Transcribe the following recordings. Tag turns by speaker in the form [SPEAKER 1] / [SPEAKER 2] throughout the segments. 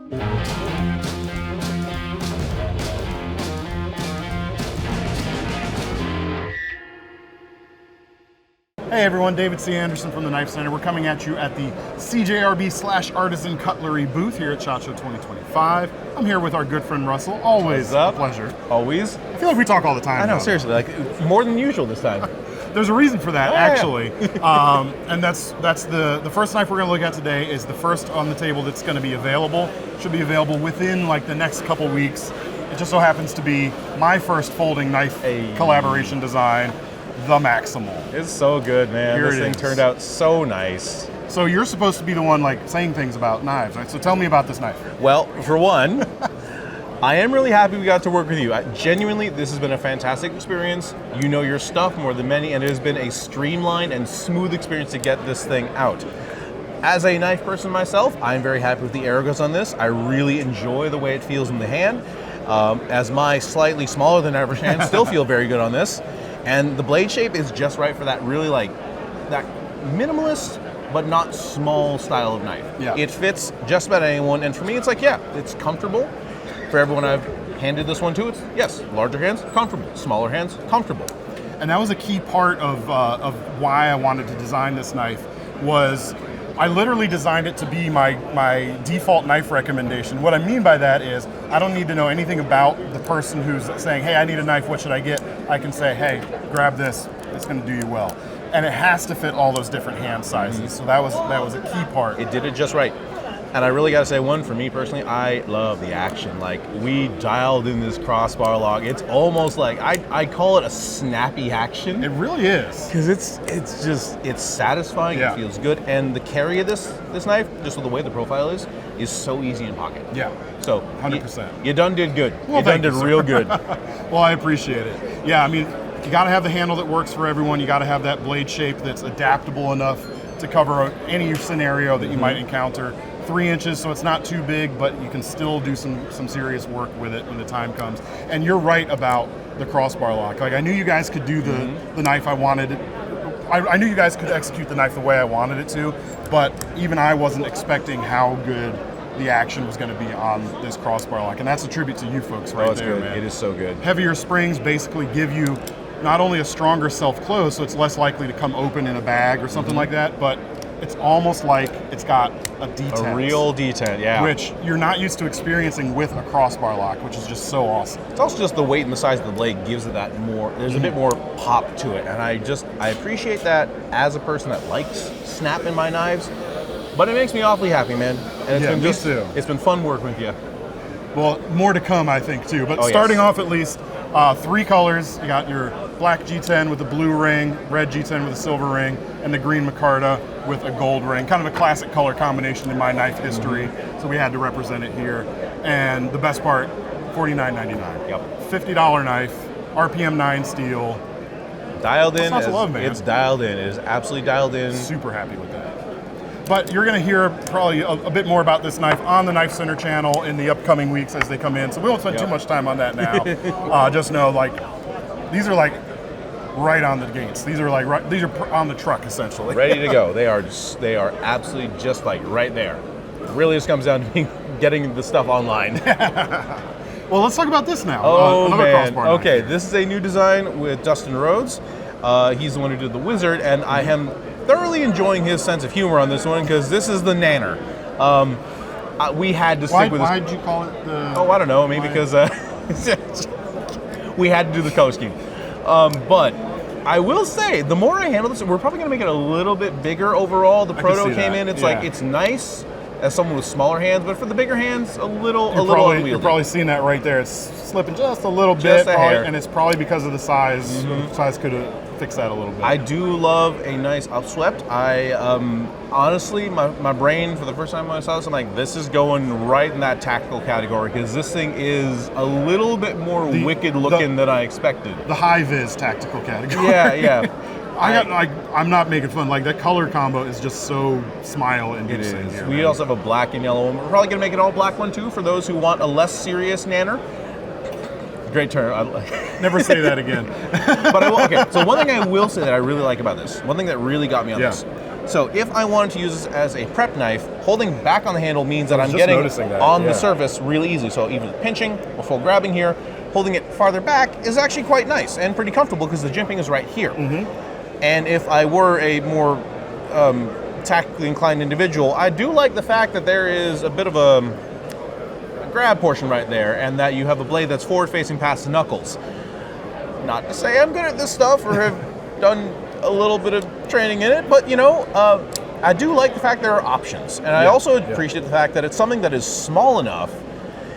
[SPEAKER 1] Hey everyone, David C. Anderson from the KnifeCenter. We're coming at you at the CJRB / Artisan Cutlery booth here at SHOT Show 2025. I'm here with our good friend Russell. Always a pleasure.
[SPEAKER 2] Always.
[SPEAKER 1] I feel like we talk all the time.
[SPEAKER 2] I know, seriously, like more than usual this time.
[SPEAKER 1] There's a reason for that, actually.
[SPEAKER 2] Yeah.
[SPEAKER 1] And that's the first knife we're going to look at today is the first on the table that's going to be available. Should be available within like the next couple weeks. It just so happens to be my first folding knife collaboration design, the Maximal.
[SPEAKER 2] It's so good, man.
[SPEAKER 1] Here
[SPEAKER 2] this thing turned out so nice.
[SPEAKER 1] So you're supposed to be the one like saying things about knives, right? So tell me about this knife.
[SPEAKER 2] Well, for one, I am really happy we got to work with you. Genuinely, this has been a fantastic experience. You know your stuff more than many, and it has been a streamlined and smooth experience to get this thing out. As a knife person myself, I'm very happy with the ergos on this. I really enjoy the way it feels in the hand. As my slightly smaller than average hand, still feel very good on this. And the blade shape is just right for that really like, that minimalist, but not small style of knife.
[SPEAKER 1] Yeah.
[SPEAKER 2] It fits just about anyone, and for me, it's like, yeah, it's comfortable. For everyone I've handed this one to, it's, yes, larger hands, comfortable. Smaller hands, comfortable.
[SPEAKER 1] And that was a key part of why I wanted to design this knife was I literally designed it to be my default knife recommendation. What I mean by that is I don't need to know anything about the person who's saying, hey, I need a knife, what should I get? I can say, hey, grab this, it's gonna do you well. And it has to fit all those different hand sizes. So that was a key part.
[SPEAKER 2] It did it just right. And I really gotta say, one, for me personally, I love the action. Like, we dialed in this crossbar lock. It's almost like, I call it a snappy action.
[SPEAKER 1] It really is.
[SPEAKER 2] Because it's satisfying, It feels good. And the carry of this knife, just with the way the profile is so easy in pocket.
[SPEAKER 1] Yeah.
[SPEAKER 2] So
[SPEAKER 1] 100%.
[SPEAKER 2] You done did good.
[SPEAKER 1] Well,
[SPEAKER 2] you did real good.
[SPEAKER 1] Well, I appreciate it. Yeah, I mean, you gotta have the handle that works for everyone. You gotta have that blade shape that's adaptable enough to cover any scenario that you might encounter. 3 inches, so it's not too big, but you can still do some serious work with it when the time comes. And you're right about the crossbar lock. Like, I knew you guys could do the knife I wanted. I knew you guys could execute the knife the way I wanted it to, but even I wasn't expecting how good the action was going to be on this crossbar lock. And that's a tribute to you folks right there,
[SPEAKER 2] good.
[SPEAKER 1] man.
[SPEAKER 2] It is so good.
[SPEAKER 1] Heavier springs basically give you not only a stronger self-close, so it's less likely to come open in a bag or something like that, but it's almost like it's got a detent.
[SPEAKER 2] A real detent, yeah.
[SPEAKER 1] Which you're not used to experiencing with a crossbar lock, which is just so awesome.
[SPEAKER 2] It's also just the weight and the size of the blade gives it that more, there's a bit more pop to it. And I appreciate that as a person that likes snap in my knives, but it makes me awfully happy, man. And it's been
[SPEAKER 1] me too.
[SPEAKER 2] It's been fun working with you.
[SPEAKER 1] Well, more to come, I think, too. But starting off at least, 3 colors. You got your black G10 with a blue ring, red G10 with a silver ring, and the green micarta with a gold ring. Kind of a classic color combination in my knife history, so we had to represent it here. And the best part, $49.99.
[SPEAKER 2] Yep.
[SPEAKER 1] $50 knife, RPM 9 steel.
[SPEAKER 2] Dialed in.
[SPEAKER 1] That's love, man.
[SPEAKER 2] It's dialed in. It is absolutely dialed in.
[SPEAKER 1] Super happy with that. But you're going to hear probably a bit more about this knife on the KnifeCenter channel in the upcoming weeks as they come in. So we won't spend too much time on that now. Just know, like, these are like right on the gates. These are like these are on the truck essentially.
[SPEAKER 2] Ready to go. They are absolutely just like right there. It really just comes down to me getting the stuff online.
[SPEAKER 1] Well, let's talk about this now.
[SPEAKER 2] Oh
[SPEAKER 1] another
[SPEAKER 2] man.
[SPEAKER 1] crossbar
[SPEAKER 2] Okay,
[SPEAKER 1] knife.
[SPEAKER 2] this is a new design with Dustin Rhodes. He's the one who did the Wizard, and I am thoroughly enjoying his sense of humor on this one because this is the Nanner. We had to stick with this.
[SPEAKER 1] Why'd you call it the...
[SPEAKER 2] Oh, I don't know. Maybe because we had to do the color scheme. But I will say, the more I handle this, we're probably going to make it a little bit bigger overall. The Proto came in. It's like, it's nice as someone with smaller hands, but for the bigger hands, a little unwieldy.
[SPEAKER 1] You're probably seeing that right there. It's slipping just a little bit, and it's probably because of the size. The size could have fixed that a little bit.
[SPEAKER 2] I do love a nice upswept. I honestly, my brain, for the first time when I saw this, I'm like, this is going right in that tactical category because this thing is a little bit more wicked looking than I expected.
[SPEAKER 1] The high-vis tactical category.
[SPEAKER 2] Yeah.
[SPEAKER 1] I'm not making fun. Like, that color combo is just so smile-inducing.
[SPEAKER 2] It is. We also have a black and yellow one. We're probably going to make it all black one too for those who want a less serious Nanner. Great term.
[SPEAKER 1] Never say that again.
[SPEAKER 2] But so one thing I will say that I really like about this, one thing that really got me on this, So if I wanted to use this as a prep knife, holding back on the handle means that I'm
[SPEAKER 1] just
[SPEAKER 2] getting
[SPEAKER 1] noticing that,
[SPEAKER 2] on
[SPEAKER 1] yeah.
[SPEAKER 2] the surface really easy. So even pinching or full grabbing here, holding it farther back is actually quite nice and pretty comfortable because the jimping is right here. And if I were a more tactically inclined individual, I do like the fact that there is a bit of a grab portion right there and that you have a blade that's forward facing past the knuckles. Not to say I'm good at this stuff or have done a little bit of training in it, but you know, I do like the fact there are options. And I also appreciate the fact that it's something that is small enough,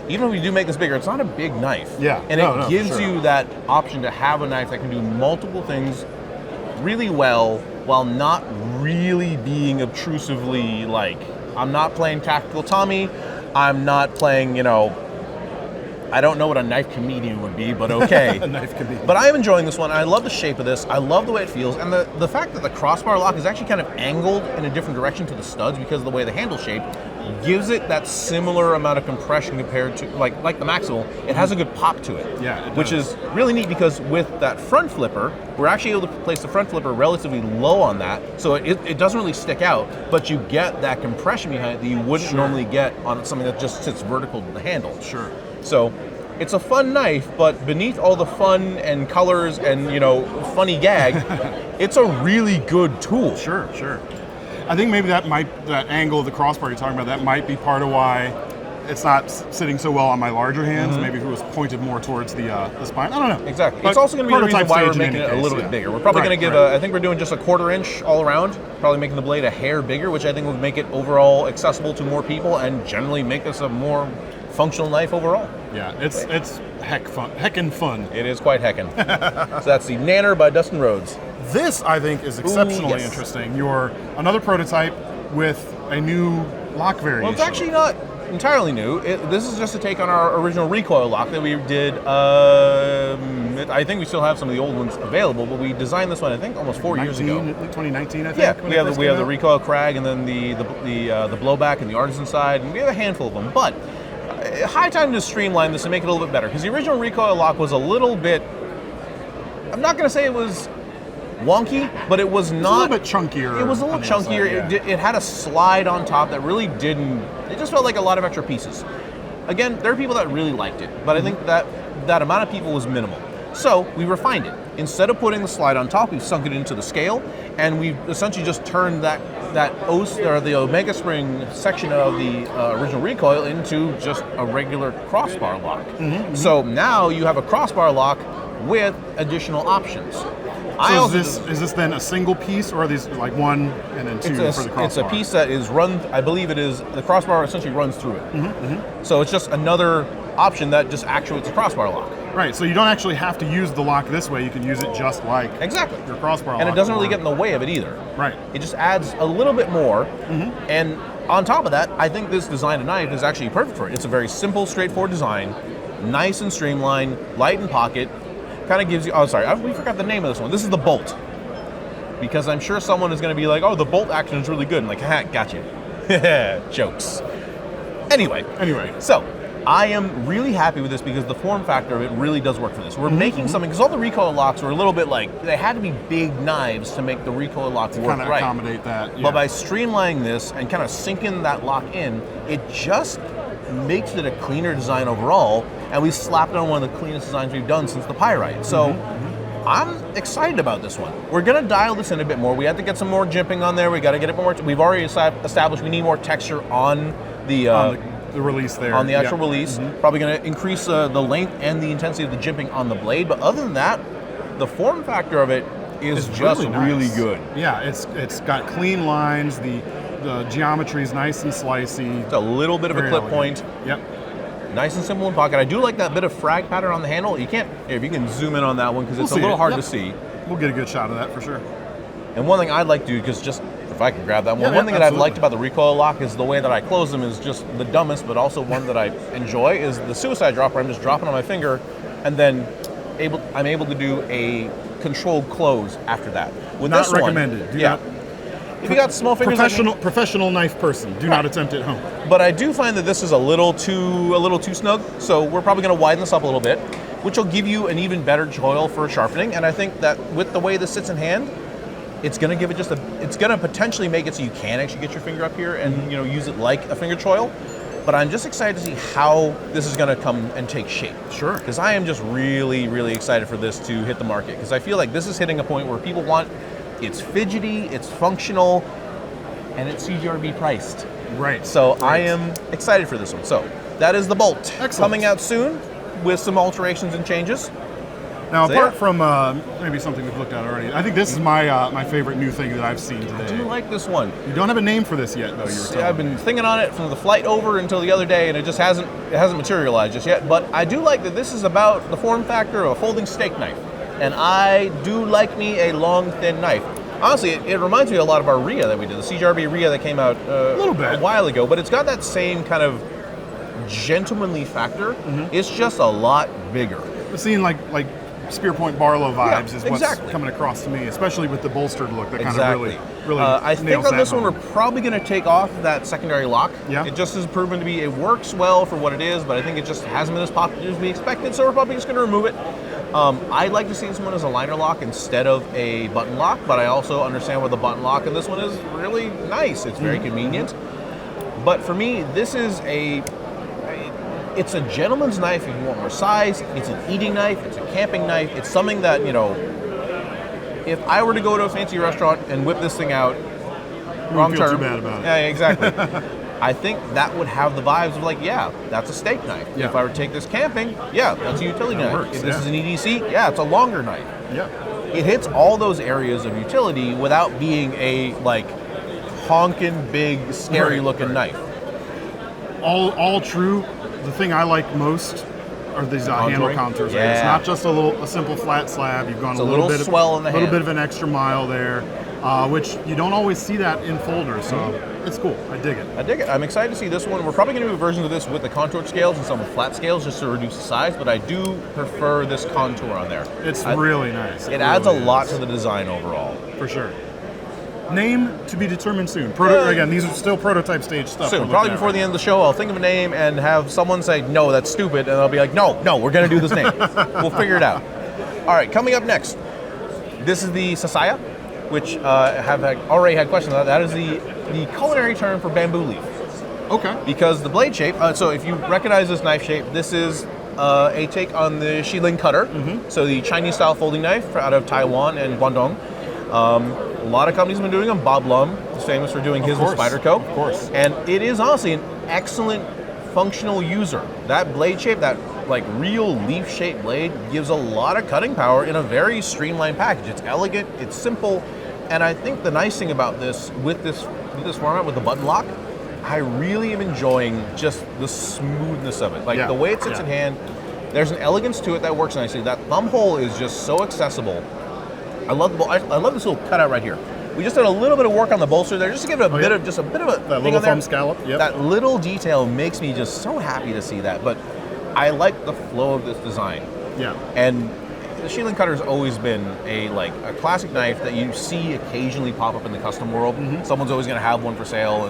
[SPEAKER 2] even if we do make this bigger, it's not a big knife.
[SPEAKER 1] Yeah.
[SPEAKER 2] And it gives you that option to have a knife that can do multiple things really well while not really being obtrusively like, I'm not playing Tactical Tommy, I'm not playing, you know, I don't know what a knife comedian would be, but okay.
[SPEAKER 1] A knife comedian.
[SPEAKER 2] But I am enjoying this one. I love the shape of this. I love the way it feels. And the fact that the crossbar lock is actually kind of angled in a different direction to the studs because of the way the handle shape gives it that similar amount of compression compared to, like the Maximal. It has a good pop to it.
[SPEAKER 1] Yeah, it
[SPEAKER 2] which
[SPEAKER 1] does.
[SPEAKER 2] is really neat because with that front flipper, we're actually able to place the front flipper relatively low on that. So it doesn't really stick out, but you get that compression behind it that you wouldn't normally get on something that just sits vertical to the handle.
[SPEAKER 1] Sure.
[SPEAKER 2] So it's a fun knife, but beneath all the fun and colors and, you know, funny gag, it's a really good tool.
[SPEAKER 1] Sure. I think maybe that angle of the crossbar you're talking about, that might be part of why it's not sitting so well on my larger hands. Maybe if it was pointed more towards the spine. I don't know.
[SPEAKER 2] Exactly.
[SPEAKER 1] But
[SPEAKER 2] it's also going to be the reason
[SPEAKER 1] prototype
[SPEAKER 2] why we're
[SPEAKER 1] stage in
[SPEAKER 2] making
[SPEAKER 1] any
[SPEAKER 2] it a little
[SPEAKER 1] case,
[SPEAKER 2] bit bigger. We're probably going to give
[SPEAKER 1] right.
[SPEAKER 2] I think we're doing just a 1/4 inch all around, probably making the blade a hair bigger, which I think would make it overall accessible to more people and generally make this a more functional knife overall.
[SPEAKER 1] Yeah, it's heckin' fun.
[SPEAKER 2] It is quite heckin'. So that's the Nanner by Dustin Rhodes.
[SPEAKER 1] This, I think, is exceptionally
[SPEAKER 2] yes.
[SPEAKER 1] interesting. You're another prototype with a new lock variation.
[SPEAKER 2] Well, it's actually not entirely new. This is just a take on our original recoil lock that we did. I think we still have some of the old ones available, but we designed this one, I think, almost 4 years ago.
[SPEAKER 1] 2019, I think.
[SPEAKER 2] Yeah, we have the recoil crag and then the blowback and the artisan side, and we have a handful of them. But high time to streamline this and make it a little bit better because the original recoil lock was a little bit. I'm not going to say it was wonky, but it was not.
[SPEAKER 1] A little bit chunkier.
[SPEAKER 2] It was a little chunkier.
[SPEAKER 1] Inside, yeah.
[SPEAKER 2] It had a slide on top that really didn't. It just felt like a lot of extra pieces. Again, there are people that really liked it, but I think that amount of people was minimal. So we refined it. Instead of putting the slide on top, we've sunk it into the scale, and we've essentially just turned the Omega Spring section of the original recoil into just a regular crossbar lock. So now you have a crossbar lock with additional options.
[SPEAKER 1] So is this then a single piece, or are these like one and then two for the crossbar?
[SPEAKER 2] It's a piece that is run, I believe it is, the crossbar essentially runs through it. So it's just another option that just actuates a crossbar lock.
[SPEAKER 1] Right, so you don't actually have to use the lock this way. You can use it just like your crossbar lock.
[SPEAKER 2] And it doesn't really get in the way of it either.
[SPEAKER 1] Right.
[SPEAKER 2] It just adds a little bit more. And on top of that, I think this design of knife is actually perfect for it. It's a very simple, straightforward design, nice and streamlined, light in pocket. Kind of gives you, we forgot the name of this one. This is the Bolt. Because I'm sure someone is going to be like, oh, the Bolt action is really good. And like, ha, got you. Jokes. Anyway, so I am really happy with this because the form factor of it really does work for this. We're making something, because all the recoil locks were a little bit like, they had to be big knives to make the recoil lock work
[SPEAKER 1] kind of
[SPEAKER 2] right.
[SPEAKER 1] accommodate that. Yeah.
[SPEAKER 2] But by streamlining this and kind of sinking that lock in, it just makes it a cleaner design overall, and we slapped on one of the cleanest designs we've done since the Pyrite. So I'm excited about this one. We're gonna dial this in a bit more. We have to get some more jimping on there. We got to get it more. We've already established we need more texture on the
[SPEAKER 1] release there.
[SPEAKER 2] On the actual release. Probably gonna increase the length and the intensity of the jimping on the blade. But other than that, the form factor of it is just really good.
[SPEAKER 1] Yeah, it's got clean lines. The geometry is nice and slicey.
[SPEAKER 2] It's a little bit of a clip point.
[SPEAKER 1] Yep.
[SPEAKER 2] Nice and simple in pocket. I do like that bit of frag pattern on the handle. You can't, if you can zoom in on that one, because it's a little hard to see.
[SPEAKER 1] We'll get a good shot of that for sure.
[SPEAKER 2] And one thing I'd like to do, because just, if I can grab that one, one thing that I've liked about the recoil lock is the way that I close them is just the dumbest, but also one that I enjoy, is the suicide drop, where I'm just dropping on my finger, and then I'm able to do a controlled close after that. With
[SPEAKER 1] Not
[SPEAKER 2] this one,
[SPEAKER 1] recommended. Do not.
[SPEAKER 2] If you got small fingers,
[SPEAKER 1] professional knife person, do not attempt it at home.
[SPEAKER 2] But I do find that this is a little too snug, so we're probably going to widen this up a little bit, which will give you an even better choil for sharpening. And I think that with the way this sits in hand, It's going to give it just it's going to potentially make it so you can actually get your finger up here and use it like a finger choil. But I'm just excited to see how this is going to come and take shape.
[SPEAKER 1] Sure.
[SPEAKER 2] Because I am just really, really excited for this to hit the market. Because I feel like this is hitting a point where people want, it's fidgety, it's functional, and it's CJRB priced.
[SPEAKER 1] Right.
[SPEAKER 2] So
[SPEAKER 1] right.
[SPEAKER 2] I am excited for this one. So that is the Bolt.
[SPEAKER 1] Excellent.
[SPEAKER 2] Coming out soon with some alterations and changes.
[SPEAKER 1] Now,
[SPEAKER 2] So,
[SPEAKER 1] apart
[SPEAKER 2] yeah.
[SPEAKER 1] from maybe something we've looked at already, I think this is my my favorite new thing that I've seen
[SPEAKER 2] I
[SPEAKER 1] today.
[SPEAKER 2] do like this one.
[SPEAKER 1] You don't have a name for this yet, though. You were
[SPEAKER 2] See,
[SPEAKER 1] telling
[SPEAKER 2] I've been thinking on it from the flight over until the other day, and it just hasn't materialized just yet. But I do like that this is about the form factor of a folding steak knife, and I do like me a long, thin knife. Honestly, it reminds me a lot of our RIA that we did, the CJRB RIA that came out
[SPEAKER 1] a little bit
[SPEAKER 2] a while ago. But it's got that same kind of gentlemanly factor. It's just a lot bigger.
[SPEAKER 1] We're seeing like Spear Point Barlow vibes is what's
[SPEAKER 2] exactly.
[SPEAKER 1] coming across to me, especially with the bolstered look. That
[SPEAKER 2] Exactly.
[SPEAKER 1] kind of really
[SPEAKER 2] I think
[SPEAKER 1] nails
[SPEAKER 2] on
[SPEAKER 1] that
[SPEAKER 2] this one
[SPEAKER 1] home.
[SPEAKER 2] we're probably going to take off that secondary lock.
[SPEAKER 1] Yeah.
[SPEAKER 2] It just has proven to be, it works well for what it is, but I think it just hasn't been as popular as we expected, so we're probably just going to remove it. I'd like to see this one as a liner lock instead of a button lock, but I also understand where the button lock in this one is really nice. It's very convenient. But for me, this is it's a gentleman's knife if you want more size. It's an eating knife. It's a camping knife. It's something that, if I were to go to a fancy restaurant and whip this thing out, wrong
[SPEAKER 1] feel
[SPEAKER 2] term.
[SPEAKER 1] too bad about it.
[SPEAKER 2] Yeah, exactly. I think that would have the vibes of like, yeah, that's a steak knife.
[SPEAKER 1] Yeah.
[SPEAKER 2] If I were to take this camping, yeah, that's a utility
[SPEAKER 1] That
[SPEAKER 2] knife.
[SPEAKER 1] works,
[SPEAKER 2] If this
[SPEAKER 1] yeah.
[SPEAKER 2] is an EDC, yeah, it's a longer knife.
[SPEAKER 1] Yeah.
[SPEAKER 2] It hits all those areas of utility without being a honking big, scary looking knife.
[SPEAKER 1] All true. The thing I like most are these handle
[SPEAKER 2] Contouring?
[SPEAKER 1] contours.
[SPEAKER 2] Yeah.
[SPEAKER 1] It's not just a simple flat slab. You've gone
[SPEAKER 2] It's
[SPEAKER 1] a
[SPEAKER 2] a
[SPEAKER 1] little
[SPEAKER 2] little
[SPEAKER 1] bit
[SPEAKER 2] swell in the
[SPEAKER 1] a little
[SPEAKER 2] hand.
[SPEAKER 1] bit of an extra mile there, which you don't always see that in folders. So it's cool. I dig it.
[SPEAKER 2] I dig it. I'm excited to see this one. We're probably going to do versions of this with the contoured scales and some with flat scales just to reduce the size, but I do prefer this contour on there.
[SPEAKER 1] It's really nice.
[SPEAKER 2] It adds a
[SPEAKER 1] really
[SPEAKER 2] lot
[SPEAKER 1] is.
[SPEAKER 2] to the design overall.
[SPEAKER 1] For sure. Name to be determined soon.
[SPEAKER 2] Yeah.
[SPEAKER 1] Again, these are still prototype stage stuff.
[SPEAKER 2] Soon, probably before the end of the show, I'll think of a name and have someone say, no, that's stupid, and I'll be like, no, we're going to do this name. We'll figure it out. All right, coming up next, this is the Sasaya, which already had questions on. That is the culinary term for bamboo leaf.
[SPEAKER 1] Okay.
[SPEAKER 2] Because the blade shape, so if you recognize this knife shape, this is a take on the Shilin cutter, so the Chinese-style folding knife out of Taiwan and Guangdong. A lot of companies have been doing them. Bob Lum is famous for doing his with Spyderco.
[SPEAKER 1] Of course.
[SPEAKER 2] And it is honestly an excellent functional user. That blade shape, that real leaf-shaped blade, gives a lot of cutting power in a very streamlined package. It's elegant, it's simple, and I think the nice thing about this, with this format, with the button lock, I really am enjoying just the smoothness of it. The way it sits in hand, there's an elegance to it that works nicely. That thumb hole is just so accessible. I love this little cutout right here. We just did a little bit of work on the bolster there, just to give it a bit of a
[SPEAKER 1] that little thumb scallop. Yep.
[SPEAKER 2] That little detail makes me just so happy to see that. But I like the flow of this design.
[SPEAKER 1] Yeah.
[SPEAKER 2] And the Shilin cutter has always been a classic knife that you see occasionally pop up in the custom world. Someone's always going to have one for sale.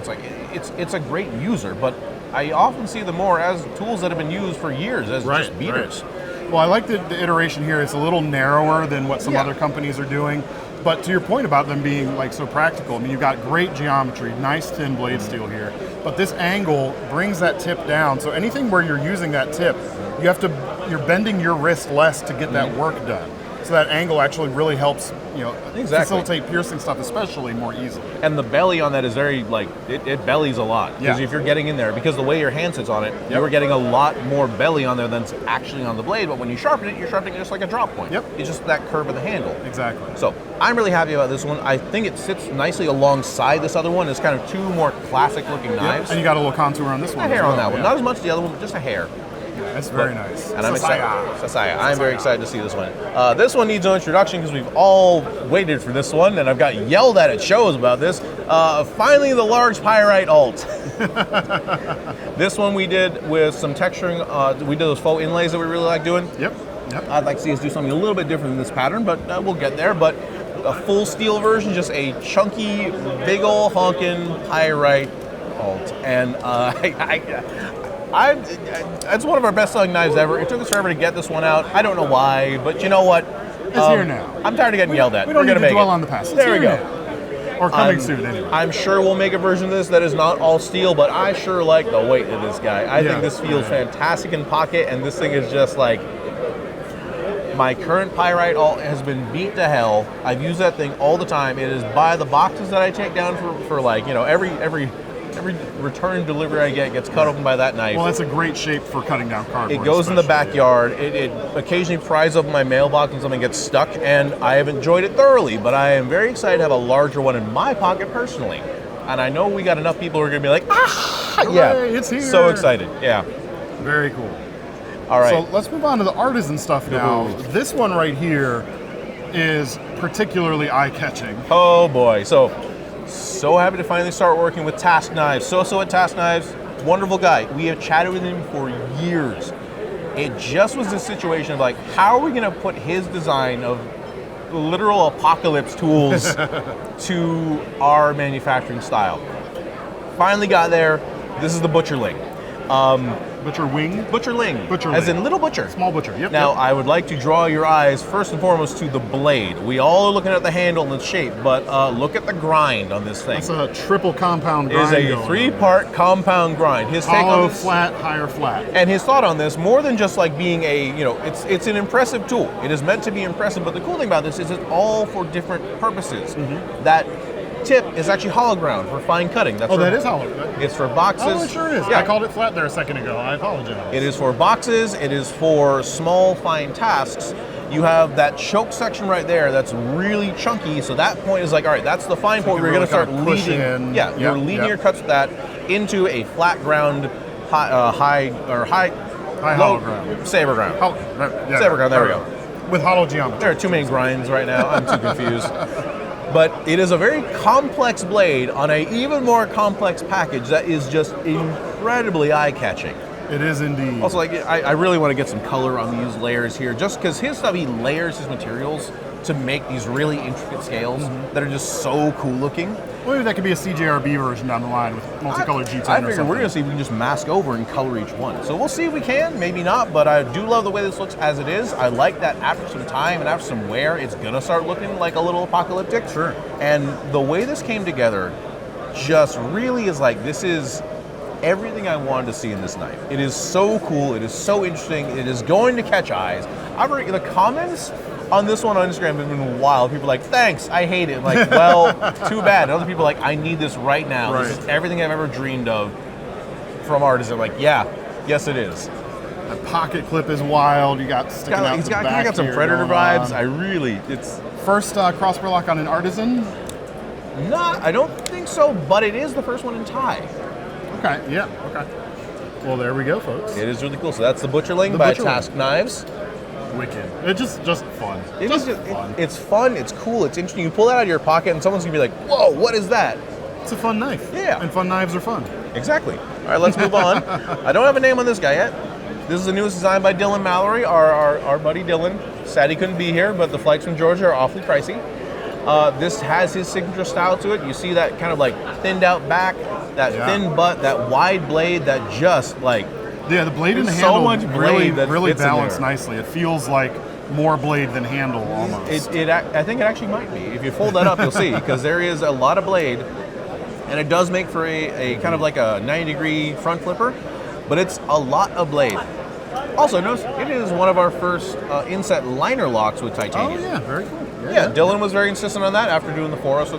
[SPEAKER 2] It's a great user, but I often see them more as tools that have been used for years as just beaters.
[SPEAKER 1] Right. Well, I like the iteration here. It's a little narrower than what some other companies are doing. But to your point about them being so practical, I mean, you've got great geometry, nice thin blade steel here. But this angle brings that tip down. So anything where you're using that tip, you're bending your wrist less to get that work done. So that angle actually really helps, facilitate piercing stuff, especially more easily.
[SPEAKER 2] And the belly on that is very it bellies a lot. Because if you're getting in there, because the way your hand sits on it, you're getting a lot more belly on there than's actually on the blade. But when you sharpen it, you're sharpening it just like a drop point.
[SPEAKER 1] Yep.
[SPEAKER 2] It's just that curve of the handle.
[SPEAKER 1] Exactly.
[SPEAKER 2] So I'm really happy about this one. I think it sits nicely alongside this other one. It's kind of two more classic looking knives.
[SPEAKER 1] And you got a little contour on this one.
[SPEAKER 2] A hair on that one. Not as much as the other one, but just a hair.
[SPEAKER 1] That's very nice.
[SPEAKER 2] And I'm excited. Sasaya. I'm very excited to see this one. This one needs no introduction because we've all waited for this one, and I've got yelled at shows about this. Finally, the large pyrite alt. This one we did with some texturing. We did those faux inlays that we really like doing.
[SPEAKER 1] Yep.
[SPEAKER 2] I'd like to see us do something a little bit different than this pattern, but we'll get there. But a full steel version, just a chunky, big ol' honkin' pyrite alt. And it's one of our best-selling knives ever. It took us forever to get this one out. I don't know why, but you know what?
[SPEAKER 1] It's here now.
[SPEAKER 2] I'm tired of getting yelled at.
[SPEAKER 1] We don't
[SPEAKER 2] We're
[SPEAKER 1] need
[SPEAKER 2] gonna
[SPEAKER 1] to
[SPEAKER 2] make
[SPEAKER 1] dwell
[SPEAKER 2] it.
[SPEAKER 1] on the past. It's
[SPEAKER 2] There we
[SPEAKER 1] here
[SPEAKER 2] go.
[SPEAKER 1] now. Or coming soon, anyway.
[SPEAKER 2] I'm sure we'll make a version of this that is not all steel, but I sure like the weight of this guy. I think this feels fantastic in pocket, and this thing is just like, my current Pyrite alt has been beat to hell. I've used that thing all the time. It is by the boxes that I take down for like, you know, every return delivery I get gets cut open by that knife.
[SPEAKER 1] Well, that's a great shape for cutting down cardboard.
[SPEAKER 2] It goes in the
[SPEAKER 1] especially,
[SPEAKER 2] backyard. It occasionally pries open my mailbox when something gets stuck, and I have enjoyed it thoroughly, but I am very excited to have a larger one in my pocket personally. And I know we got enough people who are going to be like,
[SPEAKER 1] Hooray, it's here.
[SPEAKER 2] So excited. Yeah.
[SPEAKER 1] Very cool.
[SPEAKER 2] All right.
[SPEAKER 1] So let's move on to the artisan stuff now. This one right here is particularly eye-catching.
[SPEAKER 2] Oh boy. So happy to finally start working with Task Knives. So at Task Knives, wonderful guy. We have chatted with him for years. It just was a situation of like, how are we going to put his design of literal apocalypse tools to our manufacturing style? Finally got there. This is the Butcherling.
[SPEAKER 1] Butcher wing?
[SPEAKER 2] Butcherling.
[SPEAKER 1] Butcherling.
[SPEAKER 2] As in little butcher.
[SPEAKER 1] Small butcher, yep.
[SPEAKER 2] Now,
[SPEAKER 1] yep.
[SPEAKER 2] I would like to draw your eyes first and foremost to the blade. We all are looking at the handle and the shape, but look at the grind on this thing.
[SPEAKER 1] It's a triple compound
[SPEAKER 2] It is
[SPEAKER 1] grind.
[SPEAKER 2] a three-part compound grind. His take
[SPEAKER 1] Hollow,
[SPEAKER 2] on this,
[SPEAKER 1] flat, higher, flat.
[SPEAKER 2] and his thought on this, more than just like being a, you know, it's an impressive tool. It is meant to be impressive, but the cool thing about this is it's all for different purposes. That tip is actually hollow ground for fine cutting. That's
[SPEAKER 1] That is hollow.
[SPEAKER 2] It's for boxes.
[SPEAKER 1] Oh, it sure is.
[SPEAKER 2] Yeah.
[SPEAKER 1] I called it flat there a second ago. I apologize.
[SPEAKER 2] It is for boxes. It is for small, fine tasks. You have that choke section right there that's really chunky. So that point is like, all right, that's the fine point. We're going to start leading. Yeah, you're leading your cuts with that into a flat ground, high
[SPEAKER 1] hollow ground.
[SPEAKER 2] Saber ground.
[SPEAKER 1] Saber
[SPEAKER 2] ground. There we go.
[SPEAKER 1] With hollow geometry.
[SPEAKER 2] There are too many grinds right now. I'm too confused. But it is a very complex blade on a even more complex package that is just incredibly eye-catching.
[SPEAKER 1] It is indeed.
[SPEAKER 2] Also, like, I really want to get some color on these layers here, just because his stuff, he layers his materials to make these really intricate scales that are just so cool looking.
[SPEAKER 1] Well, maybe that could be a CJRB version down the line with multicolored G10
[SPEAKER 2] I
[SPEAKER 1] or
[SPEAKER 2] figure
[SPEAKER 1] something.
[SPEAKER 2] we're going to see if we can just mask over and color each one. So we'll see if we can, maybe not, but I do love the way this looks as it is. I like that after some time and after some wear, it's going to start looking like a little apocalyptic.
[SPEAKER 1] Sure.
[SPEAKER 2] And the way this came together just really is like, this is everything I wanted to see in this knife. It is so cool. It is so interesting. It is going to catch eyes. The comments on this one on Instagram have been wild. People are like, thanks, I hate it. I'm like, well, too bad. And other people are like, I need this right now.
[SPEAKER 1] Right.
[SPEAKER 2] This is everything I've ever dreamed of from Artisan. Like, yeah, yes it is.
[SPEAKER 1] That pocket clip is wild. You got sticking out
[SPEAKER 2] He's
[SPEAKER 1] the
[SPEAKER 2] got,
[SPEAKER 1] back
[SPEAKER 2] got some
[SPEAKER 1] here
[SPEAKER 2] Predator
[SPEAKER 1] going
[SPEAKER 2] vibes.
[SPEAKER 1] on.
[SPEAKER 2] It's
[SPEAKER 1] First crossbar lock on an Artisan?
[SPEAKER 2] not, I don't think so, but it is the first one in Thai.
[SPEAKER 1] Okay, yeah, okay. Well, there we go, folks.
[SPEAKER 2] It is really cool. So that's the Butcherling by Task Knives.
[SPEAKER 1] Wicked. It's just fun.
[SPEAKER 2] Fun. It's fun, it's cool, it's interesting. You pull that out of your pocket and someone's gonna be like, whoa, what is that?
[SPEAKER 1] It's a fun knife.
[SPEAKER 2] Yeah.
[SPEAKER 1] And fun knives are fun.
[SPEAKER 2] Exactly. All right, let's move on. I don't have a name on this guy yet. This is the newest design by Dylan Mallory, our buddy Dylan. Sad he couldn't be here, but the flights from Georgia are awfully pricey. This has his signature style to it. You see that kind of like thinned out back, that thin butt, that wide blade, that just like...
[SPEAKER 1] Yeah, the blade and the
[SPEAKER 2] so
[SPEAKER 1] handle
[SPEAKER 2] much blade that
[SPEAKER 1] really
[SPEAKER 2] fits in
[SPEAKER 1] balance
[SPEAKER 2] there.
[SPEAKER 1] nicely. It feels like more blade than handle almost.
[SPEAKER 2] I think it actually might be. If you fold that up, you'll see, because there is a lot of blade, and it does make for a kind of like a 90-degree front flipper, but it's a lot of blade. Also, notice it is one of our first inset liner locks with titanium.
[SPEAKER 1] Oh yeah, very cool.
[SPEAKER 2] Yeah, Dylan was very insistent on that after doing the Foros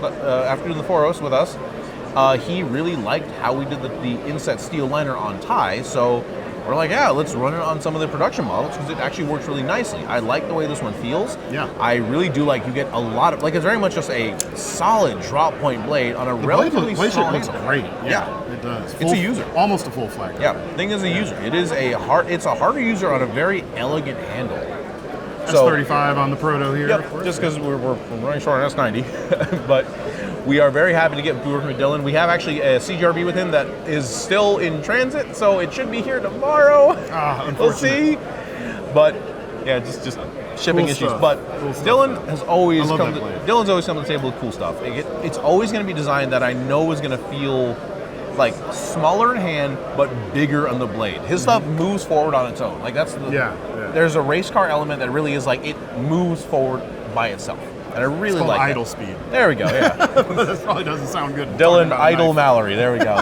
[SPEAKER 2] with us. He really liked how we did the inset steel liner on Thai, so we're like, yeah, let's run it on some of the production models because it actually works really nicely. I like the way this one feels.
[SPEAKER 1] Yeah.
[SPEAKER 2] I really do like you get a lot of, like, it's very much just a solid drop point blade on a relatively small
[SPEAKER 1] looks
[SPEAKER 2] handle.
[SPEAKER 1] great.
[SPEAKER 2] Yeah.
[SPEAKER 1] It does.
[SPEAKER 2] It's a user.
[SPEAKER 1] Almost a full flag.
[SPEAKER 2] Yeah, thing is a user. It's a harder user on a very elegant handle.
[SPEAKER 1] S35 on the Proto here.
[SPEAKER 2] Yep, just because we're running short on S90. But we are very happy to get working with Dylan. We have actually a CJRB with him that is still in transit, so it should be here tomorrow. We'll see. But yeah, just shipping
[SPEAKER 1] cool
[SPEAKER 2] issues.
[SPEAKER 1] Stuff.
[SPEAKER 2] But
[SPEAKER 1] cool
[SPEAKER 2] Dylan has always
[SPEAKER 1] Dylan's
[SPEAKER 2] always come to the table with cool stuff. It's always going to be designed that I know is going to feel like smaller in hand but bigger on the blade. His stuff moves forward on its own. Like that's the there's a race car element that really is like it moves forward by itself. And I really
[SPEAKER 1] It's called
[SPEAKER 2] like
[SPEAKER 1] idle
[SPEAKER 2] that.
[SPEAKER 1] speed.
[SPEAKER 2] There we go, yeah.
[SPEAKER 1] That probably doesn't sound good.
[SPEAKER 2] Dylan Idle Mallory, there we go.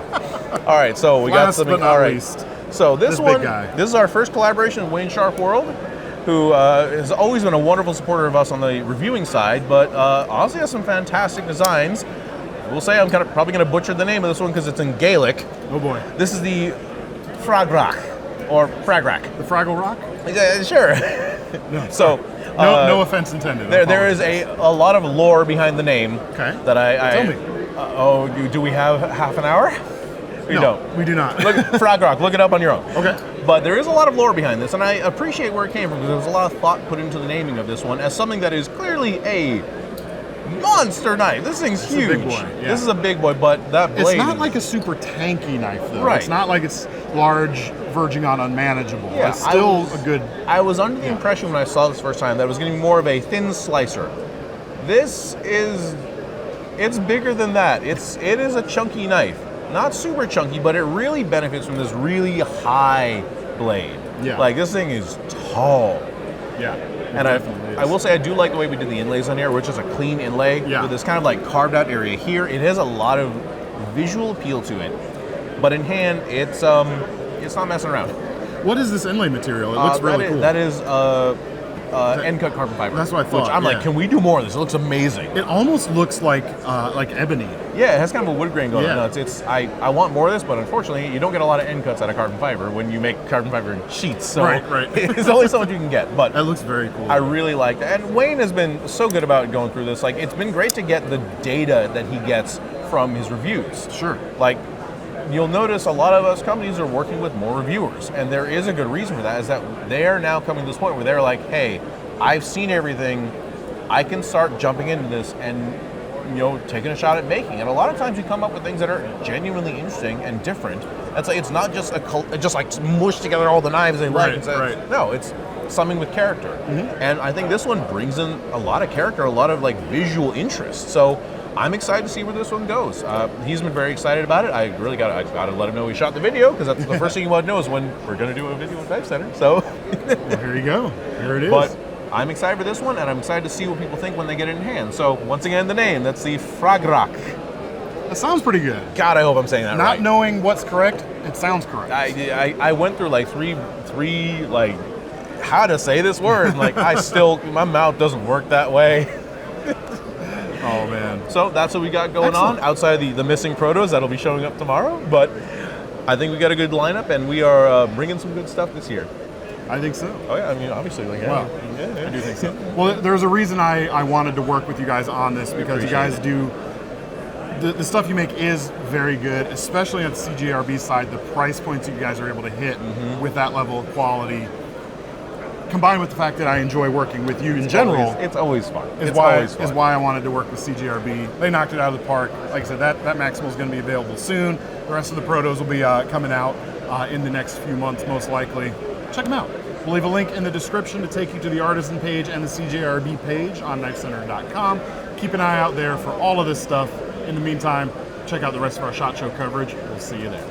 [SPEAKER 2] All right, so we got
[SPEAKER 1] Last
[SPEAKER 2] something.
[SPEAKER 1] but not
[SPEAKER 2] All right.
[SPEAKER 1] least,
[SPEAKER 2] So this
[SPEAKER 1] this
[SPEAKER 2] one,
[SPEAKER 1] big guy.
[SPEAKER 2] this is our first collaboration with Wayne Sharp World, who has always been a wonderful supporter of us on the reviewing side, but honestly has some fantastic designs. I will say I'm probably going to butcher the name of this one because it's in Gaelic.
[SPEAKER 1] Oh boy.
[SPEAKER 2] This is the Fragrack, or Fragrack.
[SPEAKER 1] The Fraggle Rock?
[SPEAKER 2] Yeah, sure.
[SPEAKER 1] No.
[SPEAKER 2] So
[SPEAKER 1] No offense intended.
[SPEAKER 2] there is a lot of lore behind the name.
[SPEAKER 1] Okay.
[SPEAKER 2] That
[SPEAKER 1] Tell me.
[SPEAKER 2] Do we have half an hour? We
[SPEAKER 1] No,
[SPEAKER 2] don't.
[SPEAKER 1] we do not.
[SPEAKER 2] Look, Fragrack, look it up on your own.
[SPEAKER 1] Okay.
[SPEAKER 2] But there is a lot of lore behind this, and I appreciate where it came from because there was a lot of thought put into the naming of this one as something that is clearly a monster knife. This thing's
[SPEAKER 1] It's a
[SPEAKER 2] huge.
[SPEAKER 1] big boy, yeah.
[SPEAKER 2] This is a big boy, but that blade.
[SPEAKER 1] It's not like a super tanky knife, though.
[SPEAKER 2] Right.
[SPEAKER 1] It's not like it's large, verging on unmanageable.
[SPEAKER 2] Yeah,
[SPEAKER 1] It's still a good.
[SPEAKER 2] I was under the impression when I saw this first time that it was going to be more of a thin slicer. This is, it's bigger than that. It is a chunky knife. Not super chunky, but it really benefits from this really high blade.
[SPEAKER 1] Yeah.
[SPEAKER 2] Like this thing is tall.
[SPEAKER 1] Yeah.
[SPEAKER 2] And I will say I do like the way we did the inlays on here, which is a clean inlay
[SPEAKER 1] Yeah.
[SPEAKER 2] with this kind of like carved out area here. It has a lot of visual appeal to it, but in hand, it's not messing around.
[SPEAKER 1] What is this inlay material? It looks really cool.
[SPEAKER 2] That is end cut carbon fiber.
[SPEAKER 1] That's what I thought,
[SPEAKER 2] Which I'm
[SPEAKER 1] yeah.
[SPEAKER 2] like, can we do more of this? It looks amazing.
[SPEAKER 1] It almost looks like ebony.
[SPEAKER 2] Yeah, it has kind of a wood grain going
[SPEAKER 1] Yeah.
[SPEAKER 2] on. I want more of this, but unfortunately, you don't get a lot of end cuts out of carbon fiber when you make carbon fiber in sheets. So
[SPEAKER 1] Right.
[SPEAKER 2] it's only so much you can get. But
[SPEAKER 1] That looks very cool.
[SPEAKER 2] I really like that. And Wayne has been so good about going through this. Like, it's been great to get the data that he gets from his reviews.
[SPEAKER 1] Sure.
[SPEAKER 2] Like, you'll notice a lot of us companies are working with more reviewers. And there is a good reason for that, is that they are now coming to this point where they're like, hey, I've seen everything. I can start jumping into this and, taking a shot at making. And a lot of times you come up with things that are genuinely interesting and different. It's not just just like mush together all the knives they like.
[SPEAKER 1] Right.
[SPEAKER 2] No, it's something with character.
[SPEAKER 1] Mm-hmm.
[SPEAKER 2] And I think this one brings in a lot of character, a lot of like visual interest. So I'm excited to see where this one goes. He's been very excited about it. I got to let him know we shot the video, because that's the first thing you want to know is when we're going to do a video at KnifeCenter. So
[SPEAKER 1] Well, here you go. Here it is.
[SPEAKER 2] but I'm excited for this one, and I'm excited to see what people think when they get it in hand. So once again, the name, that's the Fragrack.
[SPEAKER 1] That sounds pretty good.
[SPEAKER 2] God, I hope I'm saying that
[SPEAKER 1] Not
[SPEAKER 2] right.
[SPEAKER 1] knowing what's correct, it sounds correct.
[SPEAKER 2] I went through like three like how to say this word, and like my mouth doesn't work that way.
[SPEAKER 1] Oh man.
[SPEAKER 2] So that's what we got going
[SPEAKER 1] Excellent.
[SPEAKER 2] on outside the missing protos that'll be showing up tomorrow. But I think we got a good lineup, and we are bringing some good stuff this year.
[SPEAKER 1] I think so.
[SPEAKER 2] Oh yeah, I mean obviously, like
[SPEAKER 1] Wow.
[SPEAKER 2] yeah.
[SPEAKER 1] I do think so. Well, there's a reason I wanted to work with you guys on this, because you guys do the stuff you make is very good, especially on the CJRB side. The price points you guys are able to hit with that level of quality, combined with the fact that I enjoy working with you in general,
[SPEAKER 2] It's always fun.
[SPEAKER 1] is why I wanted to work with CJRB. They knocked it out of the park. Like I said, that Maximal is going to be available soon. The rest of the protos will be coming out in the next few months, most likely. Check them out. We'll leave a link in the description to take you to the Artisan page and the CJRB page on KnifeCenter.com. Keep an eye out there for all of this stuff. In the meantime, check out the rest of our SHOT Show coverage. We'll see you there.